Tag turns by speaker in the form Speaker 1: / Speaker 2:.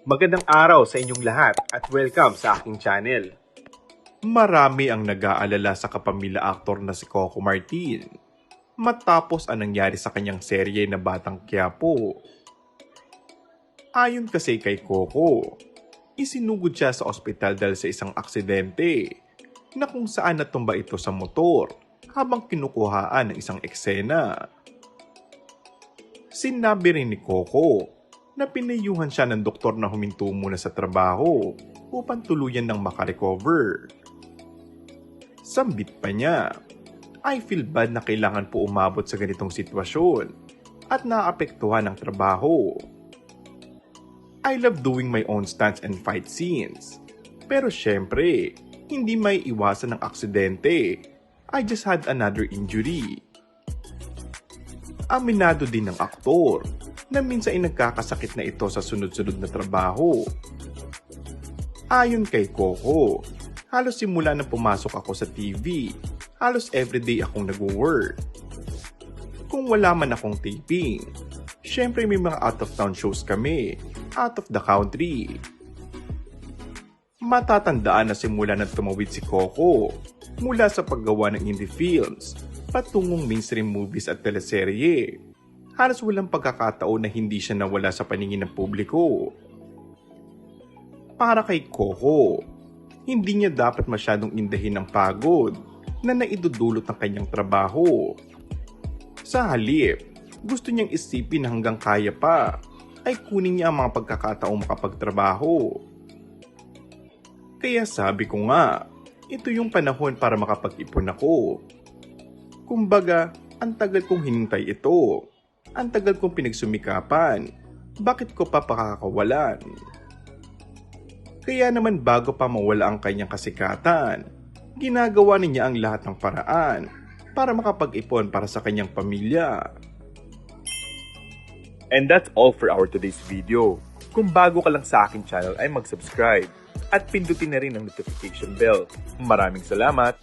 Speaker 1: Magandang araw sa inyong lahat at welcome sa aking channel. Marami ang nag-aalala sa kapamilya aktor na si Coco Martin matapos ang nangyari sa kanyang serye na Batang Quiapo. Ayon kasi kay Coco, isinugod siya sa ospital dahil sa isang aksidente na kung saan natumba ito sa motor habang kinukuhaan ng isang eksena. Sinabi rin ni Coco na pinayuhan siya ng doktor na huminto muna sa trabaho upang tuluyan ng makarecover. Sambit pa niya, I feel bad na kailangan po umabot sa ganitong sitwasyon at naapektuhan ang trabaho. I love doing my own stunts and fight scenes. Pero syempre, hindi may iwasan ng aksidente. I just had another injury. Aminado din ng aktor na minsan ay nagkakasakit na ito sa sunod-sunod na trabaho. Ayon kay Coco, halos simula nang pumasok ako sa TV, halos everyday akong nag-work. Kung wala man akong taping, syempre may mga out-of-town shows kami, out of the country. Matatandaan na simula nang tumawid si Coco mula sa paggawa ng indie films patungong mainstream movies at teleserye. Halos walang pagkakataon na hindi siya nawala sa paningin ng publiko. Para kay Coco, hindi niya dapat masyadong indahin ang pagod na naidudulot ng kanyang trabaho. Sa halip, gusto niyang isipin na hanggang kaya pa ay kunin niya ang mga pagkakataong makapagtrabaho. Kaya sabi ko nga, ito yung panahon para makapag-ipon ako. Kumbaga, ang tagal kong hinintay ito. Ang tagal kong pinagsumikapan. Bakit ko pa pakakawalan? Kaya naman bago pa mawala ang kanyang kasikatan, ginagawa niya ang lahat ng paraan para makapag-ipon para sa kanyang pamilya.
Speaker 2: And that's all for our today's video. Kung bago ka lang sa aking channel ay mag-subscribe at pindutin na rin ang notification bell. Maraming salamat!